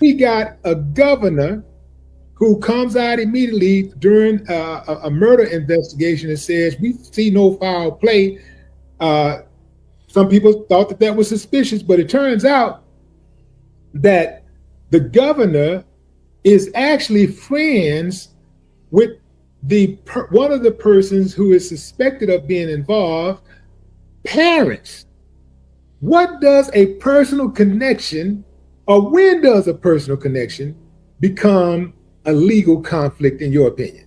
we got a governor who comes out immediately during a murder investigation and says, we see no foul play. Uh, some people thought that that was suspicious, but it turns out that the governor is actually friends with one of the persons who is suspected of being involved, parents. What does a personal connection, or when does a personal connection become a legal conflict in your opinion?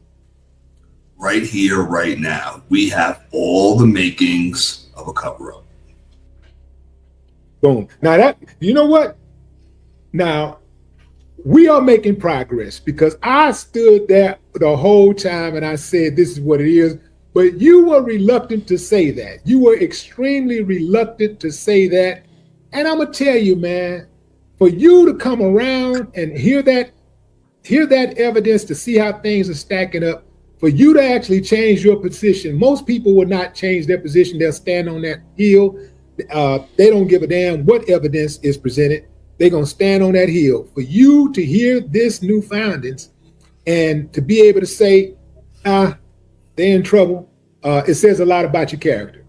Right here, right now, we have all the makings of a cover-up. Boom. Now that, you know what? Now, we are making progress because I stood there the whole time and I said, this is what it is. But you were reluctant to say that. You were extremely reluctant to say that. And I'm going to tell you, man, for you to come around and hear that evidence, to see how things are stacking up, for you to actually change your position, most people will not change their position. They'll stand on that hill. They don't give a damn what evidence is presented. They're going to stand on that hill. For you to hear this new findings and to be able to say, they're in trouble, it says a lot about your character.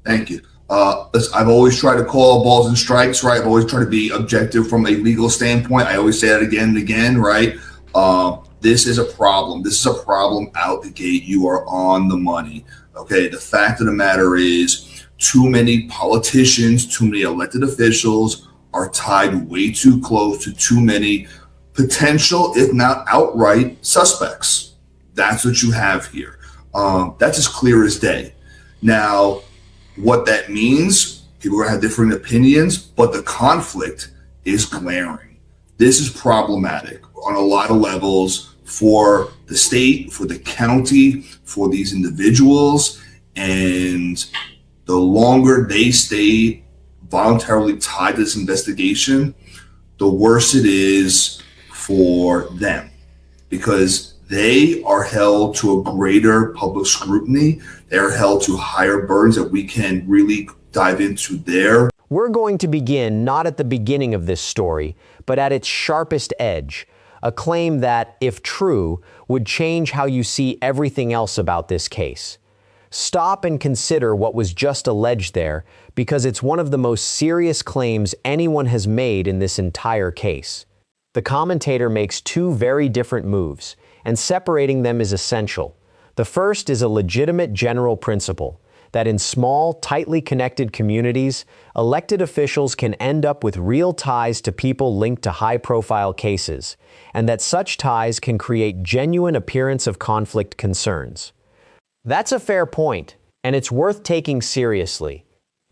Thank you. I've always tried to call balls and strikes, right? I've always tried to be objective from a legal standpoint. I always say that again and again, right? This is a problem. This is a problem out the gate. You are on the money. Okay. The fact of the matter is, too many politicians, too many elected officials are tied way too close to too many potential, if not outright, suspects. That's what you have here. That's as clear as day. Now, what that means, people are going to have different opinions, but the conflict is glaring. This is problematic on a lot of levels for the state, for the county, for these individuals, and the longer they stay voluntarily tied to this investigation, the worse it is for them, because they are held to a greater public scrutiny. They're held to higher burdens that we can really dive into there. We're going to begin not at the beginning of this story, but at its sharpest edge, a claim that, if true, would change how you see everything else about this case. Stop and consider what was just alleged there, because it's one of the most serious claims anyone has made in this entire case. The commentator makes two very different moves, and separating them is essential. The first is a legitimate general principle that in small, tightly connected communities, elected officials can end up with real ties to people linked to high-profile cases, and that such ties can create genuine appearance of conflict concerns. That's a fair point, and it's worth taking seriously.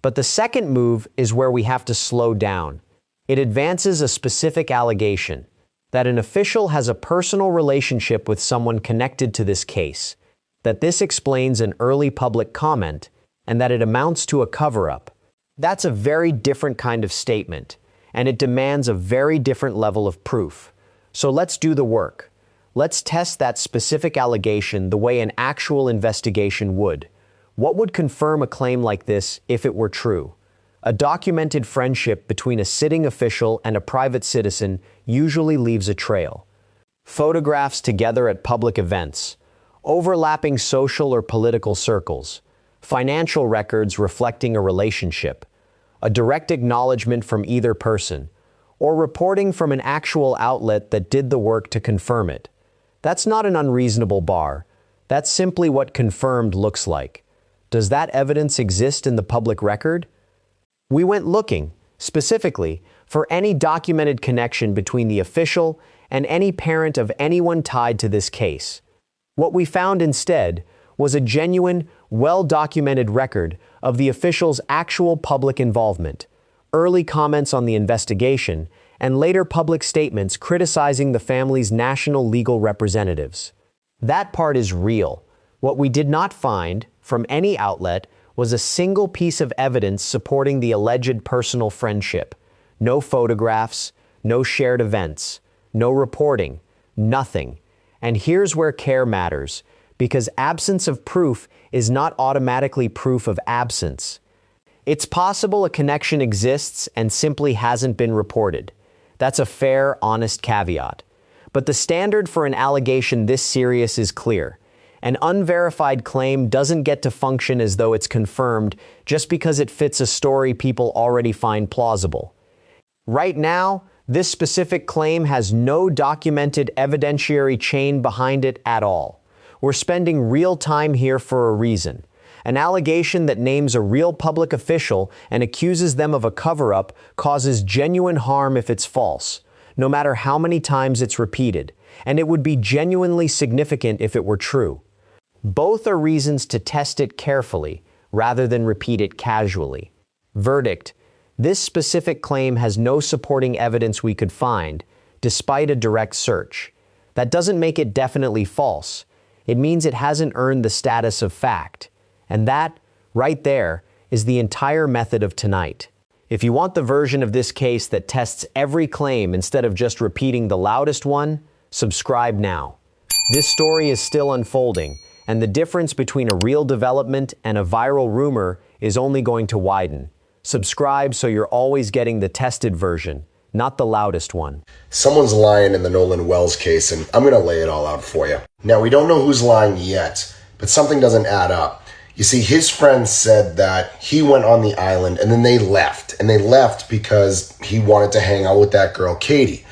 But the second move is where we have to slow down. It advances a specific allegation that an official has a personal relationship with someone connected to this case, that this explains an early public comment, and that it amounts to a cover-up. That's a very different kind of statement, and it demands a very different level of proof. So let's do the work. Let's test that specific allegation the way an actual investigation would. What would confirm a claim like this if it were true? A documented friendship between a sitting official and a private citizen usually leaves a trail. Photographs together at public events, overlapping social or political circles, financial records reflecting a relationship, a direct acknowledgement from either person, or reporting from an actual outlet that did the work to confirm it. That's not an unreasonable bar. That's simply what confirmed looks like. Does that evidence exist in the public record? We went looking, specifically, for any documented connection between the official and any parent of anyone tied to this case. What we found instead was a genuine, well-documented record of the official's actual public involvement, early comments on the investigation, and later public statements criticizing the family's national legal representatives. That part is real. What we did not find, from any outlet, was a single piece of evidence supporting the alleged personal friendship. No photographs, no shared events, no reporting, nothing. And here's where care matters, because absence of proof is not automatically proof of absence. It's possible a connection exists and simply hasn't been reported. That's a fair, honest caveat. But the standard for an allegation this serious is clear. An unverified claim doesn't get to function as though it's confirmed just because it fits a story people already find plausible. Right now, this specific claim has no documented evidentiary chain behind it at all. We're spending real time here for a reason. An allegation that names a real public official and accuses them of a cover-up causes genuine harm if it's false, no matter how many times it's repeated, and it would be genuinely significant if it were true. Both are reasons to test it carefully, rather than repeat it casually. Verdict: this specific claim has no supporting evidence we could find, despite a direct search. That doesn't make it definitely false. It means it hasn't earned the status of fact. And that, right there, is the entire method of tonight. If you want the version of this case that tests every claim instead of just repeating the loudest one, subscribe now. This story is still unfolding, and the difference between a real development and a viral rumor is only going to widen. Subscribe so you're always getting the tested version, not the loudest one. Someone's lying in the Nolan Wells case, and I'm going to lay it all out for you. Now, we don't know who's lying yet, but something doesn't add up. You see, his friend said that he went on the island and then they left. And they left because he wanted to hang out with that girl, Katie.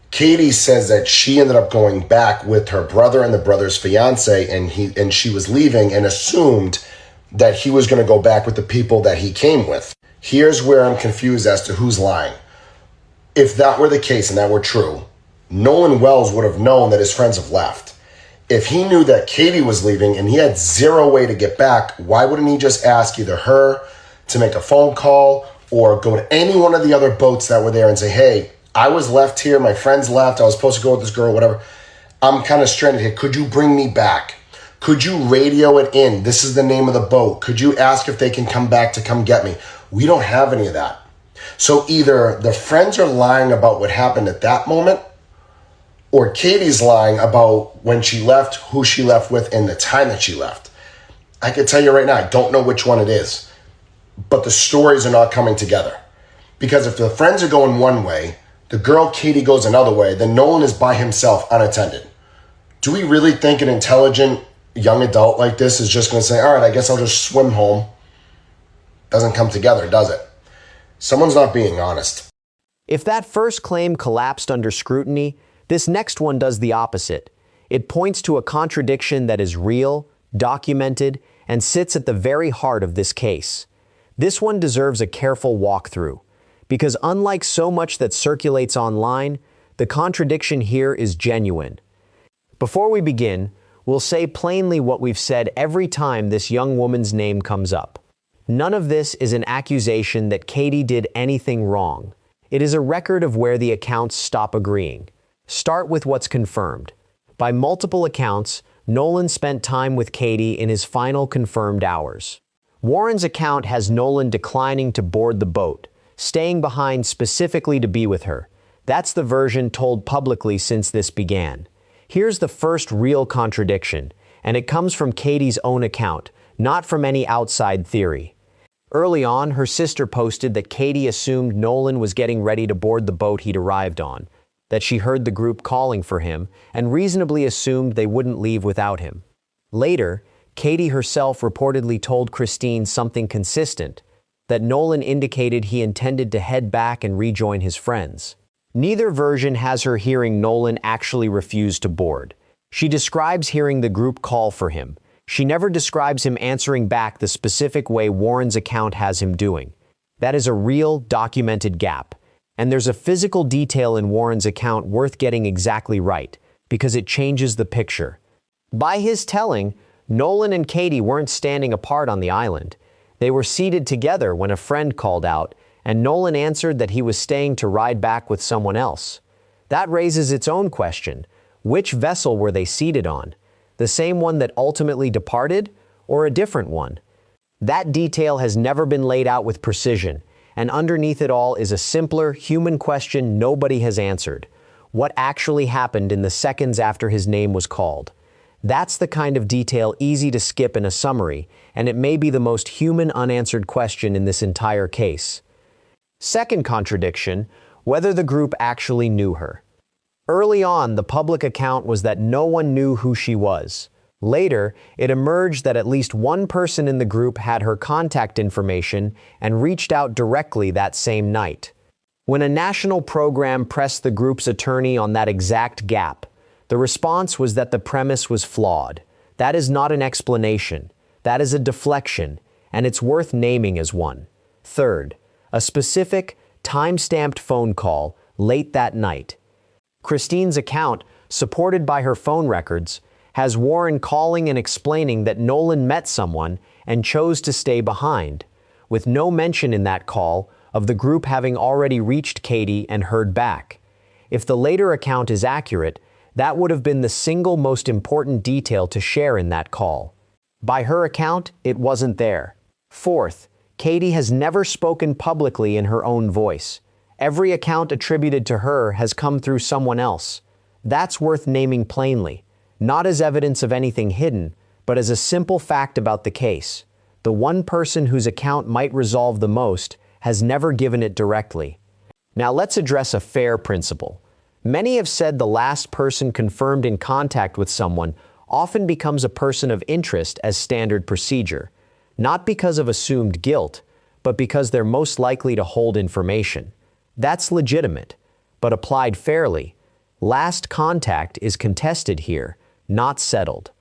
Katie says that she ended up going back with her brother and the brother's fiance, and she was leaving and assumed that he was going to go back with the people that he came with. Here's where I'm confused as to who's lying. If that were the case and that were true, Nolan Wells would have known that his friends have left. If he knew that Katie was leaving and he had zero way to get back, why wouldn't he just ask either her to make a phone call or go to any one of the other boats that were there and say, hey, I was left here, my friends left, I was supposed to go with this girl, whatever. I'm kind of stranded here. Could you bring me back? Could you radio it in? This is the name of the boat. Could you ask if they can come back to come get me? We don't have any of that. So either the friends are lying about what happened at that moment, or Katie's lying about when she left, who she left with, and the time that she left. I can tell you right now, I don't know which one it is, but the stories are not coming together. Because if the friends are going one way, the girl Katie goes another way, then Nolan is by himself, unattended. Do we really think an intelligent young adult like this is just going to say, all right, I guess I'll just swim home? Doesn't come together, does it? Someone's not being honest. If that first claim collapsed under scrutiny, this next one does the opposite. It points to a contradiction that is real, documented, and sits at the very heart of this case. This one deserves a careful walkthrough, because unlike so much that circulates online, the contradiction here is genuine. Before we begin, we'll say plainly what we've said every time this young woman's name comes up. None of this is an accusation that Katie did anything wrong. It is a record of where the accounts stop agreeing. Start with what's confirmed. By multiple accounts, Nolan spent time with Katie in his final confirmed hours. Warren's account has Nolan declining to board the boat, staying behind specifically to be with her. That's the version told publicly since this began. Here's the first real contradiction, and it comes from Katie's own account, not from any outside theory. Early on, her sister posted that Katie assumed Nolan was getting ready to board the boat he'd arrived on, that she heard the group calling for him, and reasonably assumed they wouldn't leave without him. Later, Katie herself reportedly told Christine something consistent, that Nolan indicated he intended to head back and rejoin his friends. Neither version has her hearing Nolan actually refuse to board. She describes hearing the group call for him. She never describes him answering back the specific way Warren's account has him doing. That is a real, documented gap. And there's a physical detail in Warren's account worth getting exactly right, because it changes the picture. By his telling, Nolan and Katie weren't standing apart on the island. They were seated together when a friend called out, and Nolan answered that he was staying to ride back with someone else. That raises its own question. Which vessel were they seated on? The same one that ultimately departed, or a different one? That detail has never been laid out with precision, and underneath it all is a simpler, human question nobody has answered. What actually happened in the seconds after his name was called? That's the kind of detail easy to skip in a summary, and it may be the most human unanswered question in this entire case. Second contradiction, whether the group actually knew her. Early on, the public account was that no one knew who she was. Later, it emerged that at least one person in the group had her contact information and reached out directly that same night. When a national program pressed the group's attorney on that exact gap, the response was that the premise was flawed. That is not an explanation. That is a deflection, and it's worth naming as one. Third, a specific, time-stamped phone call late that night. Christine's account, supported by her phone records, has Warren calling and explaining that Nolan met someone and chose to stay behind, with no mention in that call of the group having already reached Katie and heard back. If the later account is accurate, that would have been the single most important detail to share in that call. By her account, it wasn't there. Fourth, Katie has never spoken publicly in her own voice. Every account attributed to her has come through someone else. That's worth naming plainly, not as evidence of anything hidden, but as a simple fact about the case. The one person whose account might resolve the most has never given it directly. Now let's address a fair principle. Many have said the last person confirmed in contact with someone often becomes a person of interest as standard procedure, not because of assumed guilt, but because they're most likely to hold information. That's legitimate, but applied fairly, last contact is contested here, not settled.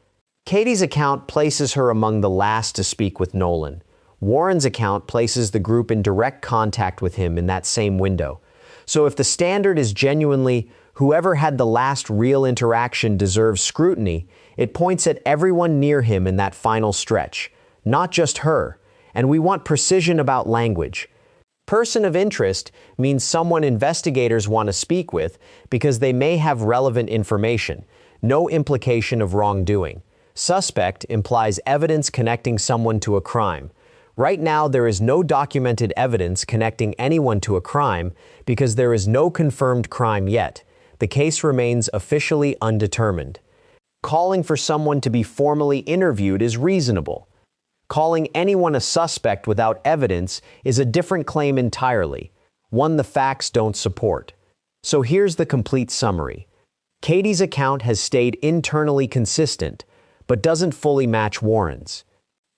Katie's account places her among the last to speak with Nolan. Warren's account places the group in direct contact with him in that same window. So if the standard is genuinely whoever had the last real interaction deserves scrutiny, it points at everyone near him in that final stretch, not just her. And we want precision about language. Person of interest means someone investigators want to speak with because they may have relevant information, no implication of wrongdoing. Suspect implies evidence connecting someone to a crime. Right now, there is no documented evidence connecting anyone to a crime because there is no confirmed crime yet. The case remains officially undetermined. Calling for someone to be formally interviewed is reasonable. Calling anyone a suspect without evidence is a different claim entirely, one the facts don't support. So here's the complete summary. Katie's account has stayed internally consistent, but doesn't fully match Warren's.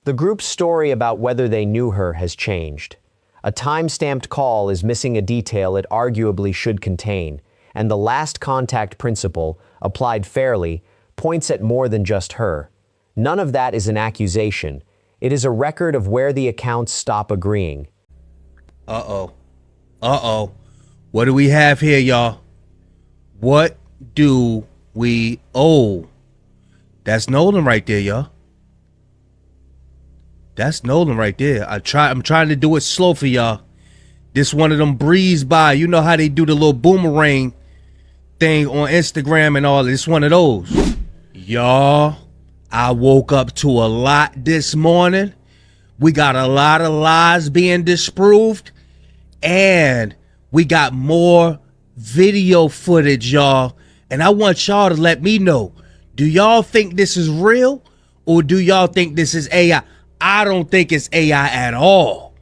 The group's story about whether they knew her has changed. A time-stamped call is missing a detail it arguably should contain, and the last contact principle, applied fairly, points at more than just her. None of that is an accusation. It is a record of where the accounts stop agreeing. Uh-oh. What do we have here, y'all? What do we... Oh, that's Nolan right there, y'all. That's Nolan right there. I'm trying to do it slow for y'all. This one of them breeze by. You know how they do the little boomerang thing on Instagram and all. This one of those. Y'all, I woke up to a lot this morning. We got a lot of lies being disproved. And we got more video footage, y'all. And I want y'all to let me know. Do y'all think this is real? Or do y'all think this is AI? I don't think it's AI at all.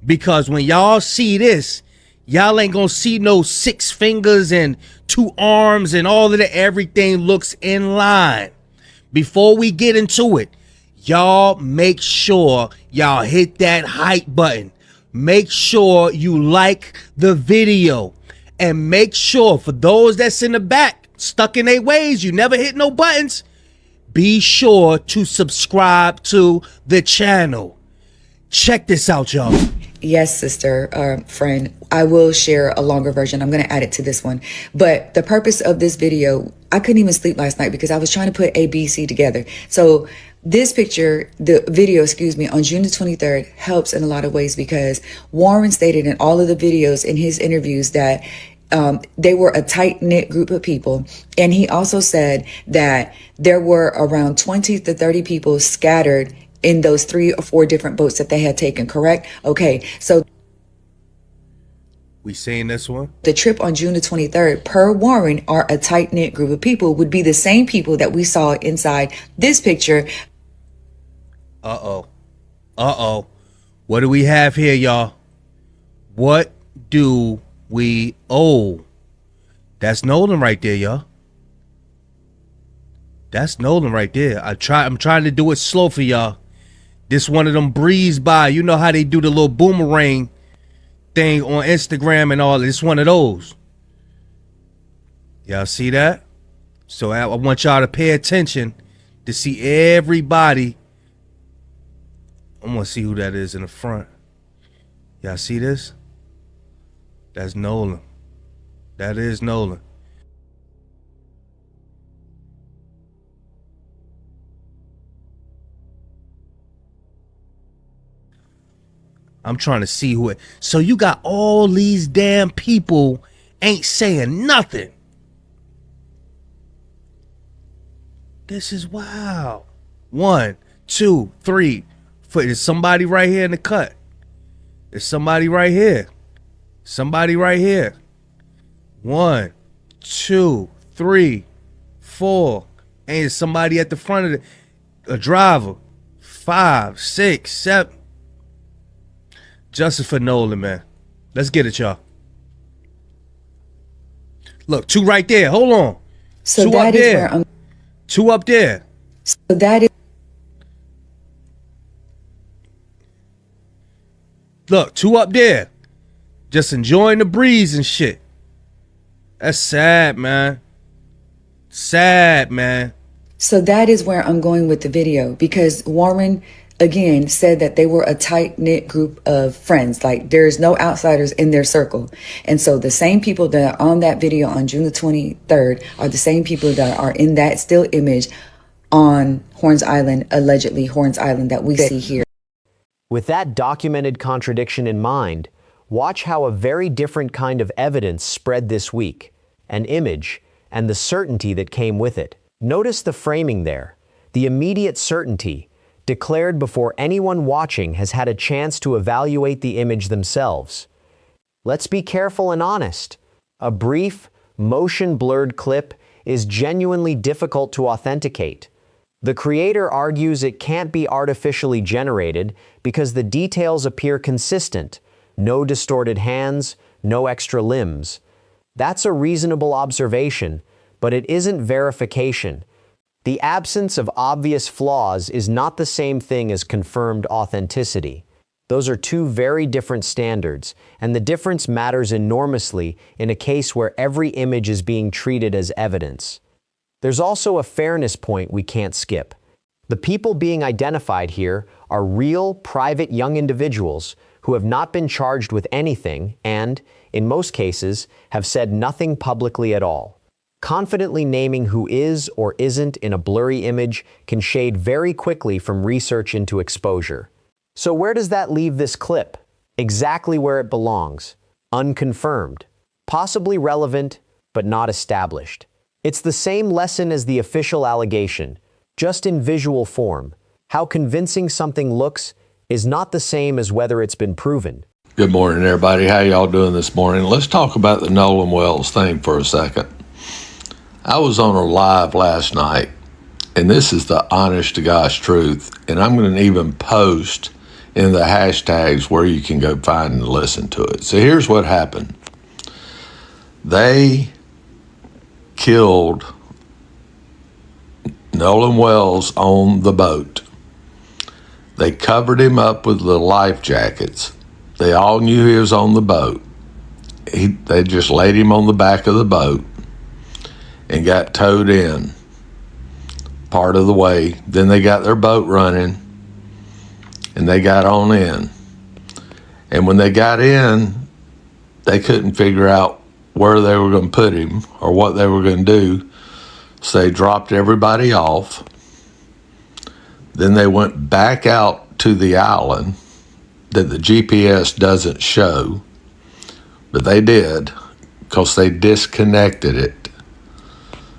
Because when y'all see this, y'all ain't gonna see no 6 fingers and 2 arms and all of that. Everything looks in line. Before we get into it, y'all make sure y'all hit that hype button. Make sure you like the video. And make sure for those that's in the back, stuck in their ways, you never hit no buttons, be sure to subscribe to the channel. Check this out, y'all. Yes, sister, friend, I will share a longer version. I'm going to add it to this one. But the purpose of this video, I couldn't even sleep last night because I was trying to put A, B, C together. So this picture, the video, on June the 23rd helps in a lot of ways because Warren stated in all of the videos in his interviews that they were a tight-knit group of people. And he also said that there were around 20 to 30 people scattered in those 3 or 4 different boats that they had taken, correct? Okay, so we seeing this one? The trip on June the 23rd, per Warren, are a tight-knit group of people, would be the same people that we saw inside this picture. Uh-oh. What do we have here, y'all? What do That's Nolan right there, y'all. That's Nolan right there. I'm trying to do it slow for y'all. This one of them breeze by. You know how they do the little boomerang thing on Instagram and all. It's one of those. Y'all see that? So I want y'all to pay attention to see everybody. I'm gonna see who that is in the front. Y'all see this? That's Nolan. That is Nolan. I'm trying to see who it. So you got all these damn people ain't saying nothing. This is wild. 1, 2, 3. There's somebody right here in the cut. There's somebody right here. Somebody right here. 1, 2, 3, 4. And there's somebody at the front of a driver. 5, 6, 7. Justice for Nolan, man. Let's get it, y'all. Look, 2 right there. Hold on. So 2 that up is there. where I'm. 2 up there. So that is. Look, 2 up there. Just enjoying the breeze and shit. That's sad, man. Sad, man. So that is where I'm going with the video, because Warren again said that they were a tight-knit group of friends. Like, there's no outsiders in their circle. And so the same people that are on that video on June the 23rd are the same people that are in that still image on Horns Island, allegedly Horns Island, that we see here. With that documented contradiction in mind, watch how a very different kind of evidence spread this week, an image, and the certainty that came with it. Notice the framing there, the immediate certainty, declared before anyone watching has had a chance to evaluate the image themselves. Let's be careful and honest. A brief, motion-blurred clip is genuinely difficult to authenticate. The creator argues it can't be artificially generated because the details appear consistent. No distorted hands, no extra limbs. That's a reasonable observation, but it isn't verification. The absence of obvious flaws is not the same thing as confirmed authenticity. Those are 2 very different standards, and the difference matters enormously in a case where every image is being treated as evidence. There's also a fairness point we can't skip. The people being identified here are real, private young individuals who have not been charged with anything and, in most cases, have said nothing publicly at all. Confidently naming who is or isn't in a blurry image can shade very quickly from research into exposure. So where does that leave this clip? Exactly where it belongs. Unconfirmed. Possibly relevant, but not established. It's the same lesson as the official allegation, just in visual form. How convincing something looks is not the same as whether it's been proven. Good morning, everybody. How y'all doing this morning? Let's talk about the Nolan Wells thing for a second. I was on a live last night, and this is the honest to gosh truth, and I'm going to even post in the hashtags where you can go find and listen to it. So here's what happened. They killed Nolan Wells on the boat. They covered him up with the life jackets. They all knew he was on the boat. They just laid him on the back of the boat and got towed in part of the way. Then they got their boat running and they got on in. And when they got in, they couldn't figure out where they were going to put him or what they were going to do. So they dropped everybody off. Then they went back out to the island that the GPS doesn't show, but they did because they disconnected it.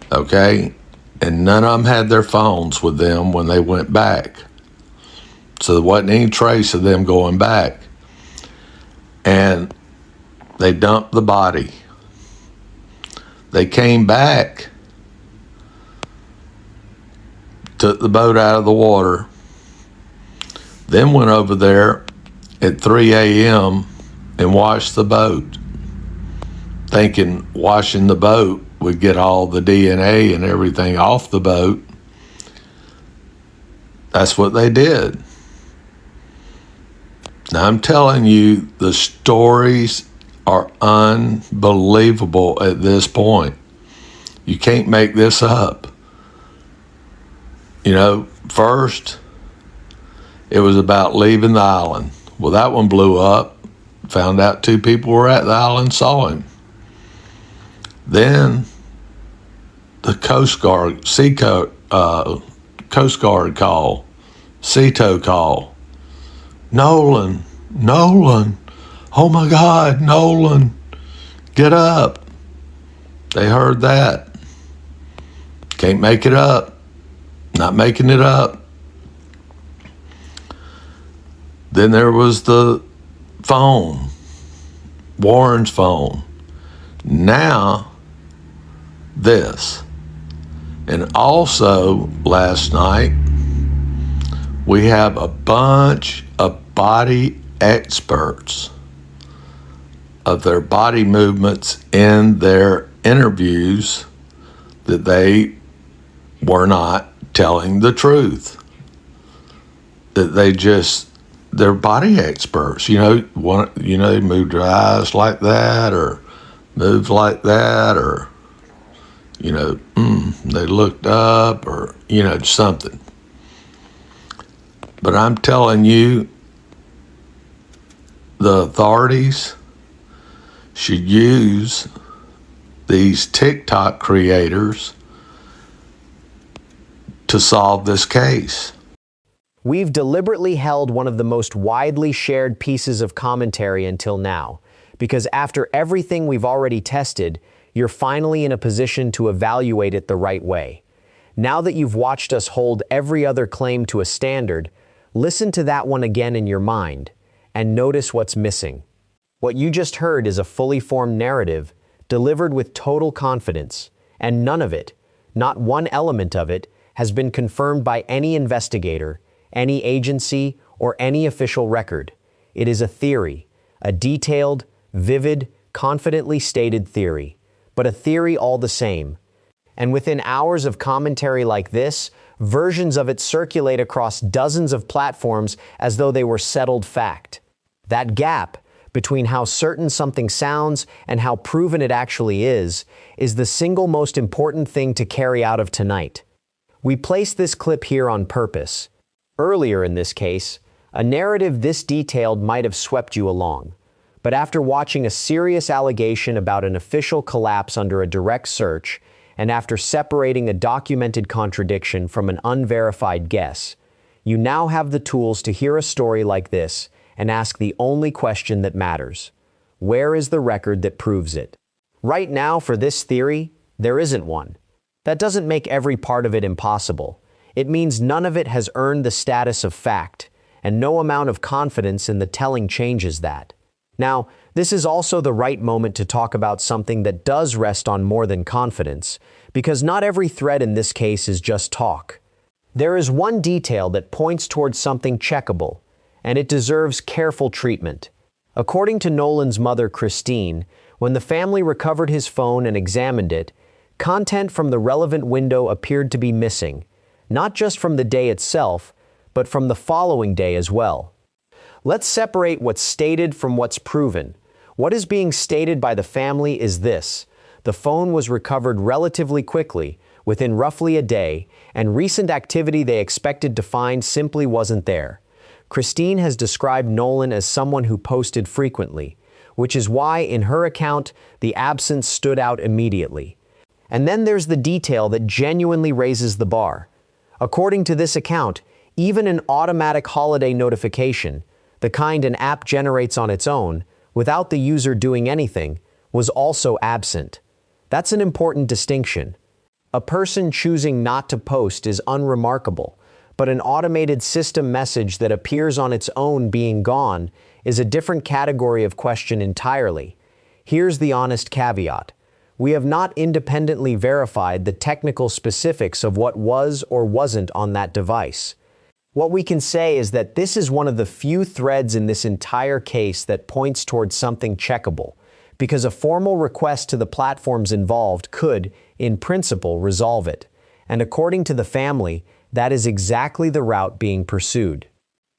Okay, and none of them had their phones with them when they went back. So there wasn't any trace of them going back. And they dumped the body. They came back, took the boat out of the water, then went over there at 3 a.m. and washed the boat. thinking washing the boat would get all the DNA and everything off the boat. That's what they did. Now I'm telling you, the stories are unbelievable at this point. You can't make this up. You know, first, it was about leaving the island. Well, that one blew up. Found out 2 people were at the island, saw him. Then, the Coast Guard, Coast Guard call, CETO call. Nolan, oh my God, Nolan, get up. They heard that. Can't make it up. Not making it up. Then there was the phone, Warren's phone. Now, this. And also, last night, we have a bunch of body experts of their body movements in their interviews that they were not telling the truth. That they're body experts. You know, they moved their eyes like that, or moved like that, or, they looked up, or, something. But I'm telling you, the authorities should use these TikTok creators to solve this case. We've deliberately held one of the most widely shared pieces of commentary until now, because after everything we've already tested, you're finally in a position to evaluate it the right way. Now that you've watched us hold every other claim to a standard, listen to that one again in your mind, and notice what's missing. What you just heard is a fully formed narrative, delivered with total confidence, and none of it, not one element of it, has been confirmed by any investigator, any agency, or any official record. It is a theory, a detailed, vivid, confidently stated theory, but a theory all the same. And within hours of commentary like this, versions of it circulate across dozens of platforms as though they were settled fact. That gap between how certain something sounds and how proven it actually is the single most important thing to carry out of tonight. We placed this clip here on purpose. Earlier in this case, a narrative this detailed might have swept you along. But after watching a serious allegation about an official collapse under a direct search, and after separating a documented contradiction from an unverified guess, you now have the tools to hear a story like this and ask the only question that matters. Where is the record that proves it? Right now, for this theory, there isn't one. That doesn't make every part of it impossible. It means none of it has earned the status of fact, and no amount of confidence in the telling changes that. Now, this is also the right moment to talk about something that does rest on more than confidence, because not every thread in this case is just talk. There is one detail that points towards something checkable, and it deserves careful treatment. According to Nolan's mother, Christine, when the family recovered his phone and examined it, content from the relevant window appeared to be missing, not just from the day itself, but from the following day as well. Let's separate what's stated from what's proven. What is being stated by the family is this: the phone was recovered relatively quickly, within roughly a day, and recent activity they expected to find simply wasn't there. Christine has described Nolan as someone who posted frequently, which is why, in her account, the absence stood out immediately. And then there's the detail that genuinely raises the bar. According to this account, even an automatic holiday notification, the kind an app generates on its own, without the user doing anything, was also absent. That's an important distinction. A person choosing not to post is unremarkable, but an automated system message that appears on its own being gone is a different category of question entirely. Here's the honest caveat. We have not independently verified the technical specifics of what was or wasn't on that device. What we can say is that this is one of the few threads in this entire case that points towards something checkable, because a formal request to the platforms involved could, in principle, resolve it. And according to the family, that is exactly the route being pursued.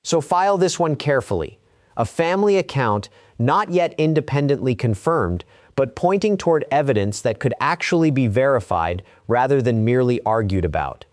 So file this one carefully. A family account not yet independently confirmed, but pointing toward evidence that could actually be verified rather than merely argued about.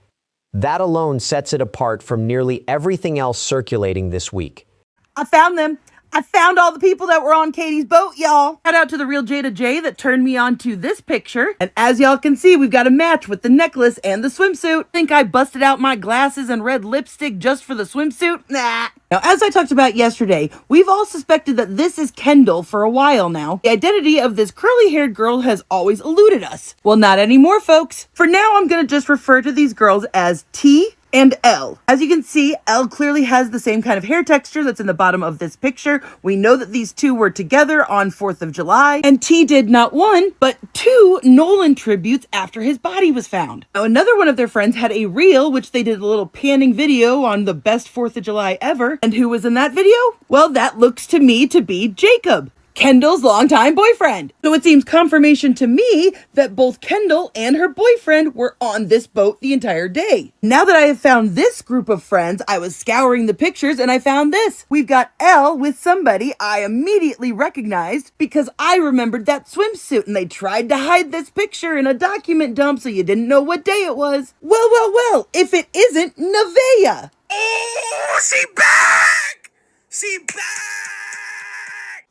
That alone sets it apart from nearly everything else circulating this week. I found them. I found all the people that were on Katie's boat, y'all. Shout out to the real Jada J that turned me on to this picture. And as y'all can see, we've got a match with the necklace and the swimsuit. Think I busted out my glasses and red lipstick just for the swimsuit? Nah. Now, as I talked about yesterday, we've all suspected that this is Kendall for a while now. The identity of this curly-haired girl has always eluded us. Well, not anymore, folks. For now, I'm gonna just refer to these girls as T and L. As you can see, L clearly has the same kind of hair texture that's in the bottom of this picture. We know that these two were together on 4th of July, and T did not one, but 2 Nolan tributes after his body was found. Now, another one of their friends had a reel, which they did a little panning video on the best 4th of July ever. And who was in that video? Well, that looks to me to be Jacob, Kendall's longtime boyfriend. So it seems confirmation to me that both Kendall and her boyfriend were on this boat the entire day. Now that I have found this group of friends, I was scouring the pictures and I found this. We've got Elle with somebody I immediately recognized because I remembered that swimsuit and they tried to hide this picture in a document dump so you didn't know what day it was. Well, if it isn't Nevaeh. Oh, she back! She back!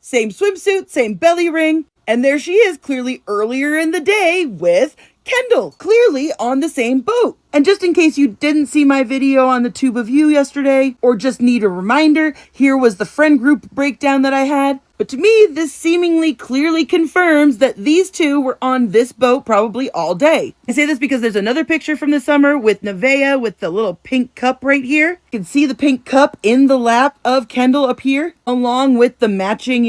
Same swimsuit, same belly ring, and there she is clearly earlier in the day with Kendall, clearly on the same boat. And just in case you didn't see my video on the Tube of You yesterday, or just need a reminder, here was the friend group breakdown that I had. But to me, this seemingly clearly confirms that these two were on this boat probably all day. I say this because there's another picture from the summer with Nevaeh with the little pink cup right here. You can see the pink cup in the lap of Kendall up here, along with the matching,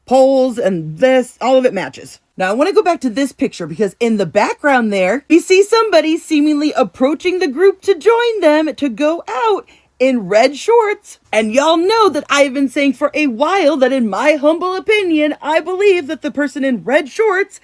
poles and this, all of it matches. Now I want to go back to this picture because in the background there, we see somebody seemingly approaching the group to join them to go out in red shorts. And y'all know that I've been saying for a while that in my humble opinion, I believe that the person in red shorts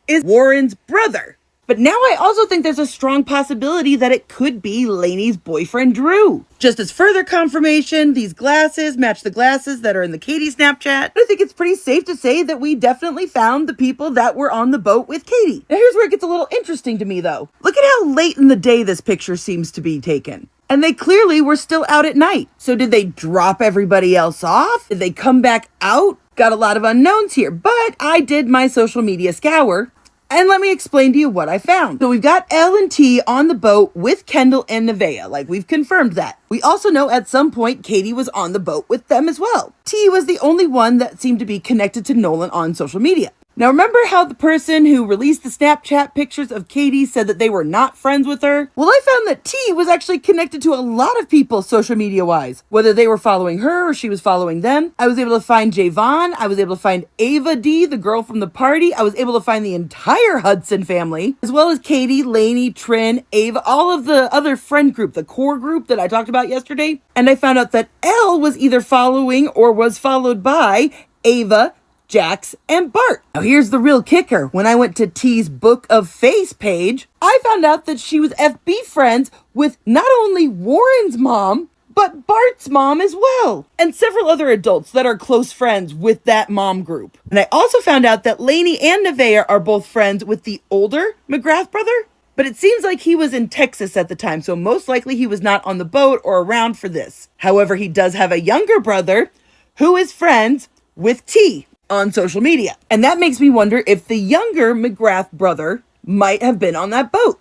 is Warren's brother. But now I also think there's a strong possibility that it could be Lainey's boyfriend, Drew. Just as further confirmation, these glasses match the glasses that are in the Katie Snapchat. I think it's pretty safe to say that we definitely found the people that were on the boat with Katie. Now here's where it gets a little interesting to me though. Look at how late in the day this picture seems to be taken. And they clearly were still out at night. So did they drop everybody else off? Did they come back out? Got a lot of unknowns here, but I did my social media scour. And let me explain to you what I found. So we've got L and T on the boat with Kendall and Nevaeh, like we've confirmed that. We also know at some point Katie was on the boat with them as well. T was the only one that seemed to be connected to Nolan on social media. Now remember how the person who released the Snapchat pictures of Katie said that they were not friends with her? Well, I found that T was actually connected to a lot of people social media wise, whether they were following her or she was following them. I was able to find Javon. I was able to find Ava D, the girl from the party. I was able to find the entire Hudson family, as well as Katie, Lainey, Trin, Ava, all of the other friend group, the core group that I talked about yesterday. And I found out that L was either following or was followed by Ava, Jax, and Bart. Now here's the real kicker. When I went to T's Book of Face page, I found out that she was FB friends with not only Warren's mom, but Bart's mom as well, and several other adults that are close friends with that mom group. And I also found out that Lainey and Nevaeh are both friends with the older McGrath brother, but it seems like he was in Texas at the time, so most likely he was not on the boat or around for this. However, he does have a younger brother who is friends with T on social media. And that makes me wonder if the younger McGrath brother might have been on that boat.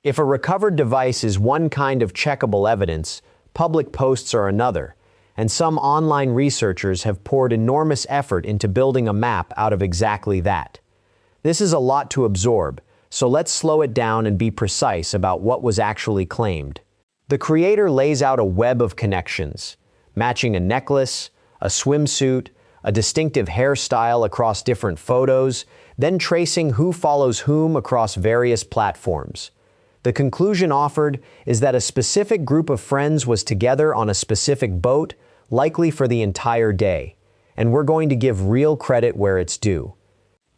If a recovered device is one kind of checkable evidence, public posts are another, and some online researchers have poured enormous effort into building a map out of exactly that. This is a lot to absorb, so let's slow it down and be precise about what was actually claimed. The creator lays out a web of connections, matching a necklace, a swimsuit, a distinctive hairstyle across different photos, then tracing who follows whom across various platforms. The conclusion offered is that a specific group of friends was together on a specific boat, likely for the entire day. and we're going to give real credit where it's due.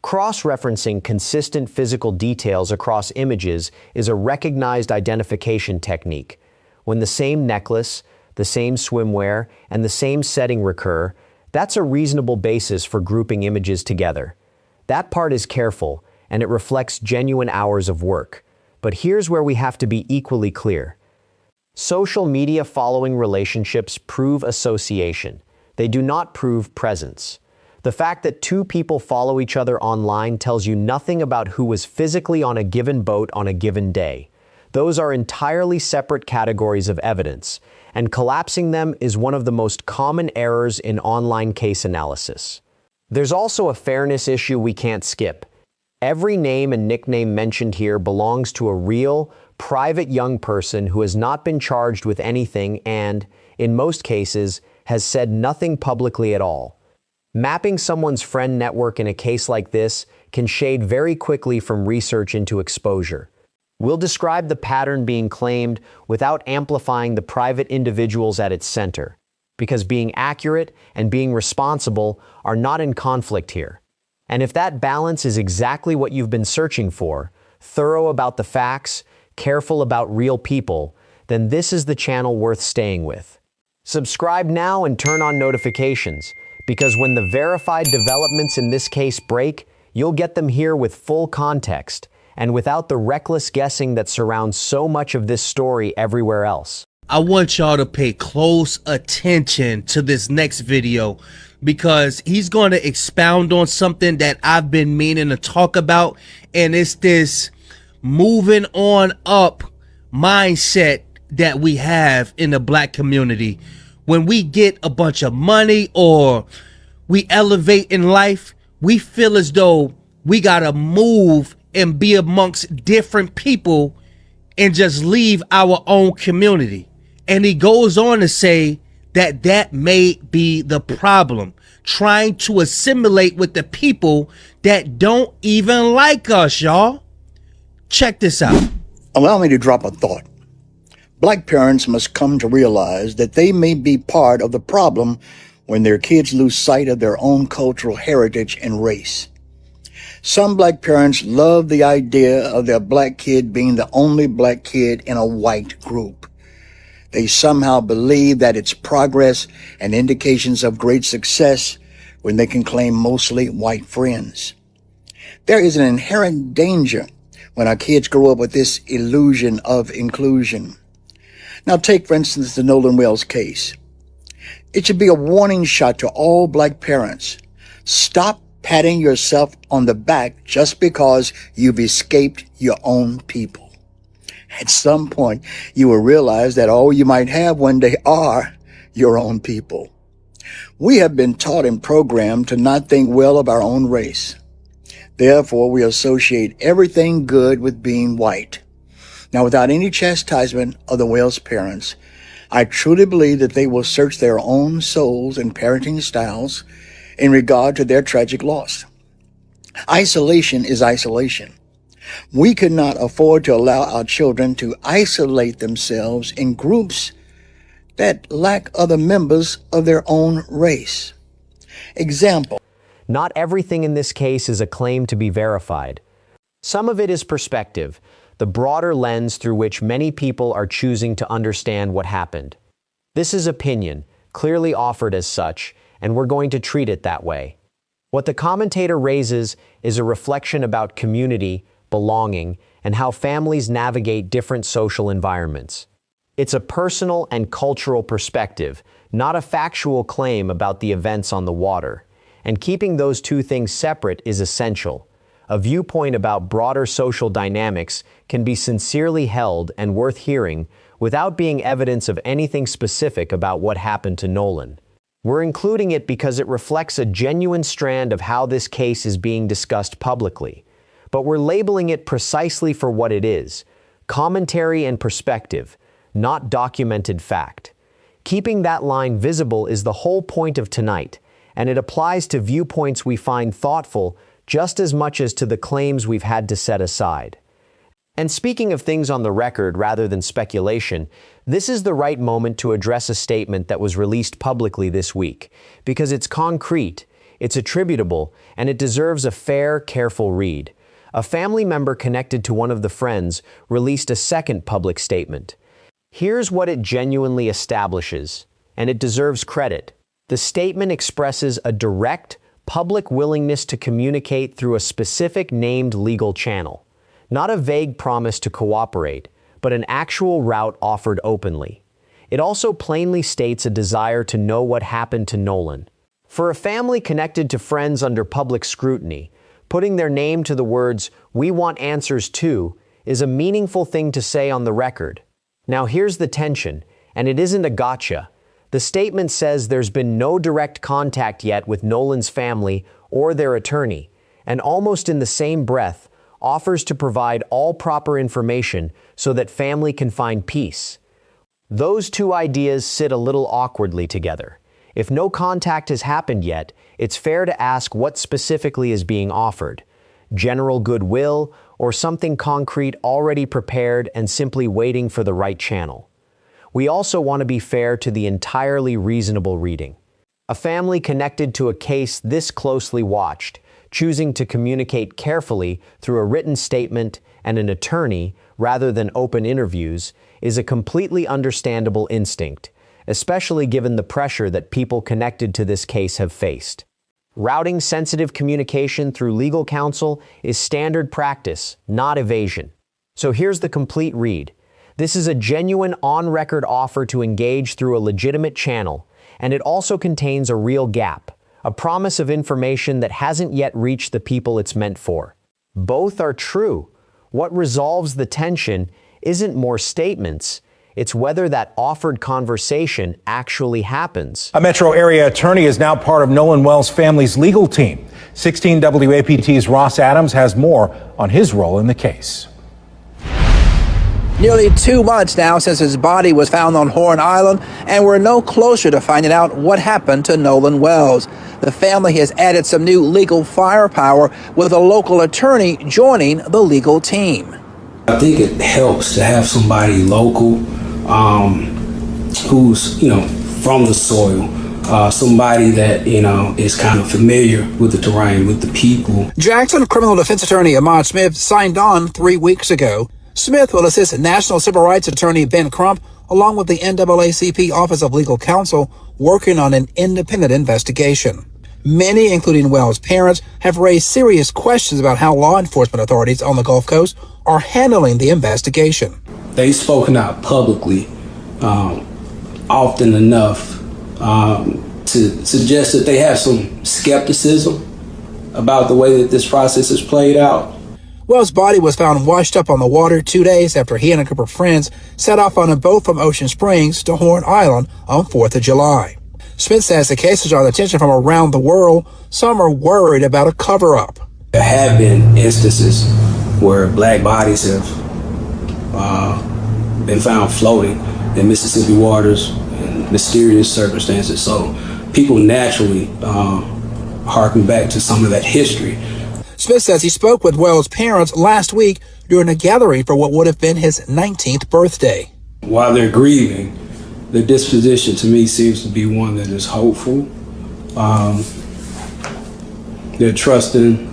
Cross-referencing consistent physical details across images is a recognized identification technique. When the same necklace, the same swimwear, and the same setting recur, that's a reasonable basis for grouping images together. That part is careful, and it reflects genuine hours of work. But here's where we have to be equally clear. Social media following relationships prove association. They do not prove presence. The fact that two people follow each other online tells you nothing about who was physically on a given boat on a given day. Those are entirely separate categories of evidence, and collapsing them is one of the most common errors in online case analysis. There's also a fairness issue we can't skip. Every name and nickname mentioned here belongs to a real, private young person who has not been charged with anything and, in most cases, has said nothing publicly at all. Mapping someone's friend network in a case like this can shade very quickly from research into exposure. We'll describe the pattern being claimed without amplifying the private individuals at its center, because being accurate and being responsible are not in conflict here. And if that balance is exactly what you've been searching for, thorough about the facts, careful about real people, then this is the channel worth staying with. Subscribe now and turn on notifications, because when the verified developments in this case break, you'll get them here with full context, and without the reckless guessing that surrounds so much of this story everywhere else. I want y'all to pay close attention to this next video, because he's going to expound on something that I've been meaning to talk about, and it's this moving on up mindset that we have in the black community. When we get a bunch of money or we elevate in life, we feel as though we gotta move and be amongst different people and just leave our own community. And he goes on to say that that may be the problem, trying to assimilate with the people that don't even like us, y'all. Check this out. Allow me to drop a thought. Black parents must come to realize that they may be part of the problem when their kids lose sight of their own cultural heritage and race. Some black parents love the idea of their black kid being the only black kid in a white group. They somehow believe that it's progress and indications of great success when they can claim mostly white friends. There is an inherent danger when our kids grow up with this illusion of inclusion. Now take, for instance, the Nolan Wells case. It should be a warning shot to all black parents. Stop patting yourself on the back just because you've escaped your own people. At some point, you will realize that all you might have one day are your own people. We have been taught and programmed to not think well of our own race. Therefore, we associate everything good with being white. Now, without any chastisement of the Wells parents, I truly believe that they will search their own souls and parenting styles in regard to their tragic loss. Isolation is isolation. We could not afford to allow our children to isolate themselves in groups that lack other members of their own race. Example. Not everything in this case is a claim to be verified. Some of it is perspective, the broader lens through which many people are choosing to understand what happened. This is opinion, clearly offered as such, and we're going to treat it that way. What the commentator raises is a reflection about community, belonging, and how families navigate different social environments. It's a personal and cultural perspective, not a factual claim about the events on the water. And keeping those two things separate is essential. A viewpoint about broader social dynamics can be sincerely held and worth hearing without being evidence of anything specific about what happened to Nolan. We're including it because it reflects a genuine strand of how this case is being discussed publicly. But we're labeling it precisely for what it is: commentary and perspective, not documented fact. Keeping that line visible is the whole point of tonight, and it applies to viewpoints we find thoughtful just as much as to the claims we've had to set aside. And speaking of things on the record rather than speculation, this is the right moment to address a statement that was released publicly this week, because it's concrete, it's attributable, and it deserves a fair, careful read. A family member connected to one of the friends released a second public statement. Here's what it genuinely establishes, and it deserves credit. The statement expresses a direct, public willingness to communicate through a specific named legal channel. Not a vague promise to cooperate, but an actual route offered openly. It also plainly states a desire to know what happened to Nolan. For a family connected to friends under public scrutiny, putting their name to the words, "We want answers too," is a meaningful thing to say on the record. Now here's the tension, and it isn't a gotcha. The statement says there's been no direct contact yet with Nolan's family or their attorney, and almost in the same breath, offers to provide all proper information so that family can find peace. Those two ideas sit a little awkwardly together. If no contact has happened yet, it's fair to ask what specifically is being offered. General goodwill, or something concrete already prepared and simply waiting for the right channel. We also want to be fair to the entirely reasonable reading. A family connected to a case this closely watched, choosing to communicate carefully through a written statement and an attorney rather than open interviews, is a completely understandable instinct, especially given the pressure that people connected to this case have faced. Routing sensitive communication through legal counsel is standard practice, not evasion. So here's the complete read. This is a genuine on-record offer to engage through a legitimate channel, and it also contains a real gap, a promise of information that hasn't yet reached the people it's meant for. Both are true. What resolves the tension isn't more statements, it's whether that offered conversation actually happens. A metro area attorney is now part of Nolan Wells' family's legal team. 16 WAPT's Ross Adams has more on his role in the case. Nearly 2 months now since his body was found on Horn Island, and we're no closer to finding out what happened to Nolan Wells. The family has added some new legal firepower with a local attorney joining the legal team. I think it helps to have somebody local who's, from the soil, somebody that, is kind of familiar with the terrain, with the people. Jackson criminal defense attorney Ahmad Smith signed on 3 weeks ago. Smith will assist National Civil Rights Attorney Ben Crump, along with the NAACP Office of Legal Counsel, working on an independent investigation. Many, including Wells' parents, have raised serious questions about how law enforcement authorities on the Gulf Coast are handling the investigation. They've spoken out publicly often enough to suggest that they have some skepticism about the way that this process has played out. Wells' body was found washed up on the water 2 days after he and a group of friends set off on a boat from Ocean Springs to Horn Island on 4th of July. Smith says the cases draw attention from around the world. Some are worried about a cover-up. There have been instances where black bodies have been found floating in Mississippi waters in mysterious circumstances. So people naturally harken back to some of that history. Smith says he spoke with Wells' parents last week during a gathering for what would have been his 19th birthday. While they're grieving, the disposition to me seems to be one that is hopeful. They're trusting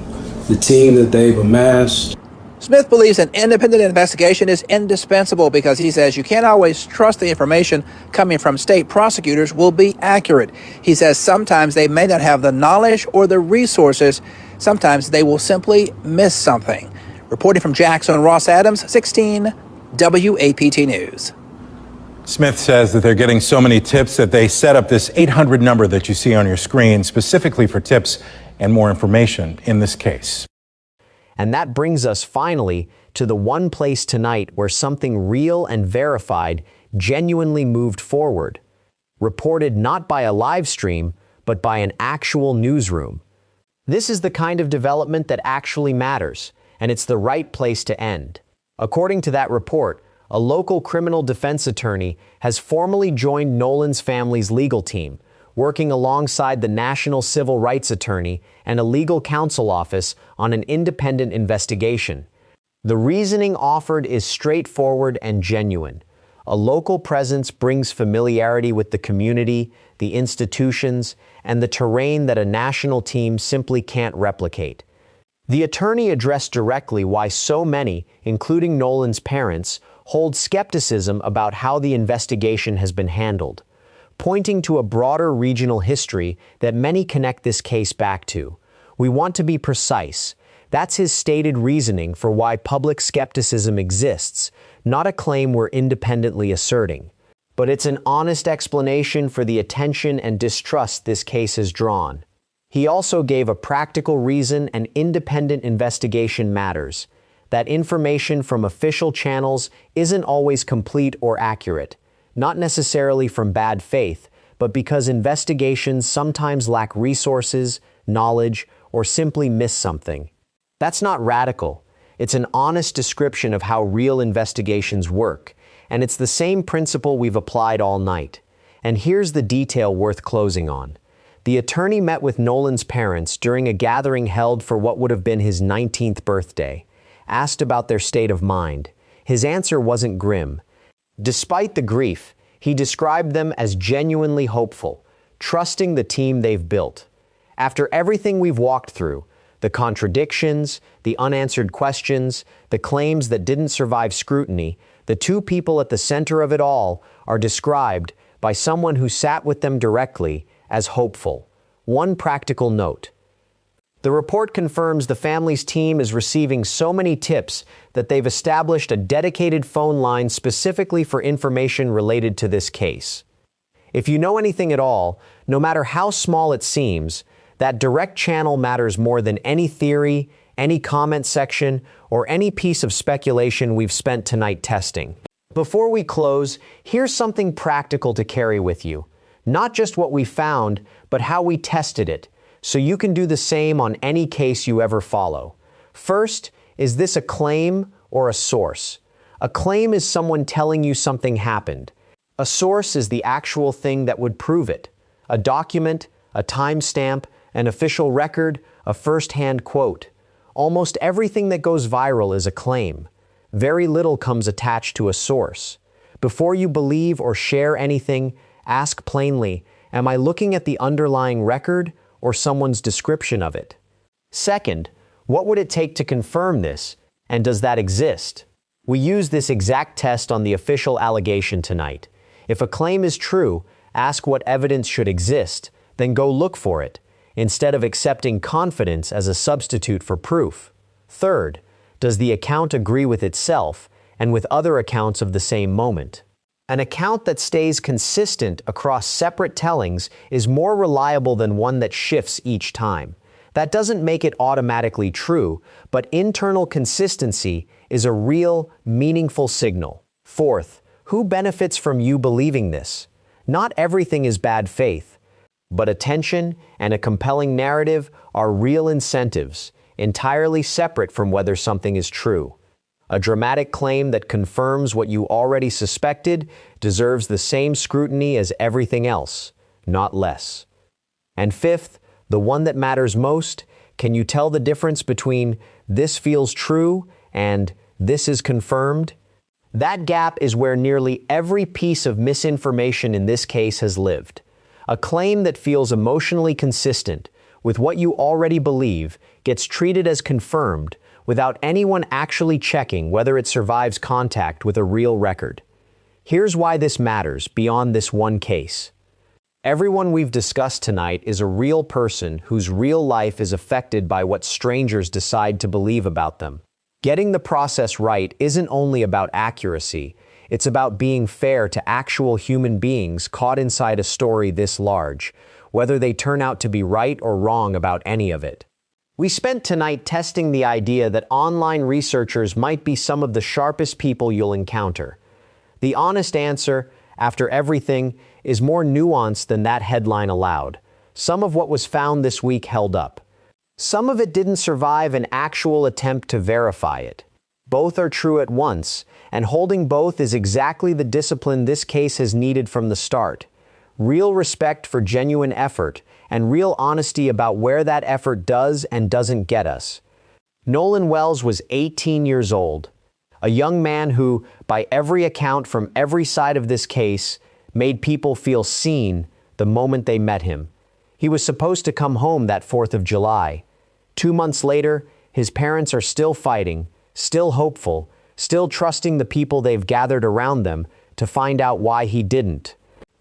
the team that they've amassed. Smith believes an independent investigation is indispensable because he says you can't always trust the information coming from state prosecutors will be accurate. He says sometimes they may not have the knowledge or the resources. Sometimes they will simply miss something. Reporting from Jackson, Ross Adams, 16 WAPT News. Smith says that they're getting so many tips that they set up this 800 number that you see on your screen specifically for tips and more information in this case. And that brings us finally to the one place tonight where something real and verified genuinely moved forward. Reported not by a live stream, but by an actual newsroom. This is the kind of development that actually matters, and it's the right place to end. According to that report, a local criminal defense attorney has formally joined Nolan's family's legal team, working alongside the National Civil Rights Attorney and a legal counsel office on an independent investigation. The reasoning offered is straightforward and genuine. A local presence brings familiarity with the community, the institutions, and the terrain that a national team simply can't replicate. The attorney addressed directly why so many, including Nolan's parents, hold skepticism about how the investigation has been handled, pointing to a broader regional history that many connect this case back to. We want to be precise. That's his stated reasoning for why public skepticism exists, not a claim we're independently asserting. But it's an honest explanation for the attention and distrust this case has drawn. He also gave a practical reason an independent investigation matters, that information from official channels isn't always complete or accurate, not necessarily from bad faith, but because investigations sometimes lack resources, knowledge, or simply miss something. That's not radical. It's an honest description of how real investigations work, and it's the same principle we've applied all night. And here's the detail worth closing on. The attorney met with Nolan's parents during a gathering held for what would have been his 19th birthday. Asked about their state of mind, his answer wasn't grim. Despite the grief, he described them as genuinely hopeful, trusting the team they've built. After everything we've walked through, the contradictions, the unanswered questions, the claims that didn't survive scrutiny, the two people at the center of it all are described, by someone who sat with them directly, as hopeful. One practical note. The report confirms the family's team is receiving so many tips that they've established a dedicated phone line specifically for information related to this case. If you know anything at all, no matter how small it seems, that direct channel matters more than any theory, any comment section, or any piece of speculation we've spent tonight testing. Before we close, here's something practical to carry with you. Not just what we found, but how we tested it, so you can do the same on any case you ever follow. First, is this a claim or a source? A claim is someone telling you something happened. A source is the actual thing that would prove it. A document, a timestamp, an official record, a first-hand quote. Almost everything that goes viral is a claim. Very little comes attached to a source. Before you believe or share anything, ask plainly, am I looking at the underlying record or someone's description of it? Second, what would it take to confirm this, and does that exist? We use this exact test on the official allegation tonight. If a claim is true, ask what evidence should exist, then go look for it, instead of accepting confidence as a substitute for proof. Third, does the account agree with itself and with other accounts of the same moment? An account that stays consistent across separate tellings is more reliable than one that shifts each time. That doesn't make it automatically true, but internal consistency is a real, meaningful signal. Fourth, who benefits from you believing this? Not everything is bad faith, but attention and a compelling narrative are real incentives, entirely separate from whether something is true. A dramatic claim that confirms what you already suspected deserves the same scrutiny as everything else, not less. And fifth, the one that matters most, can you tell the difference between this feels true and this is confirmed? That gap is where nearly every piece of misinformation in this case has lived. A claim that feels emotionally consistent with what you already believe gets treated as confirmed without anyone actually checking whether it survives contact with a real record. Here's why this matters beyond this one case. Everyone we've discussed tonight is a real person whose real life is affected by what strangers decide to believe about them. Getting the process right isn't only about accuracy, it's about being fair to actual human beings caught inside a story this large, whether they turn out to be right or wrong about any of it. We spent tonight testing the idea that online researchers might be some of the sharpest people you'll encounter. The honest answer, after everything, is more nuanced than that headline allowed. Some of what was found this week held up. Some of it didn't survive an actual attempt to verify it. Both are true at once, and holding both is exactly the discipline this case has needed from the start. Real respect for genuine effort, and real honesty about where that effort does and doesn't get us. Nolan Wells was 18 years old, a young man who, by every account from every side of this case, made people feel seen the moment they met him. He was supposed to come home that 4th of July. 2 months later, his parents are still fighting, still hopeful, still trusting the people they've gathered around them to find out why he didn't.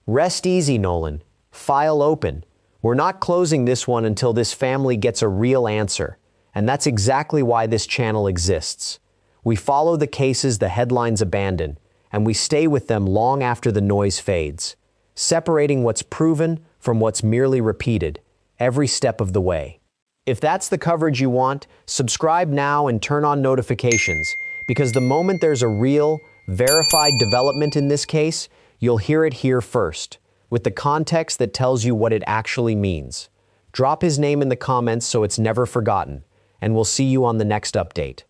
Rest easy, Nolan. File open. We're not closing this one until this family gets a real answer. And that's exactly why this channel exists. We follow the cases the headlines abandon, and we stay with them long after the noise fades, separating what's proven from what's merely repeated, every step of the way. If that's the coverage you want, subscribe now and turn on notifications, because the moment there's a real, verified development in this case, you'll hear it here first, with the context that tells you what it actually means. Drop his name in the comments so it's never forgotten, and we'll see you on the next update.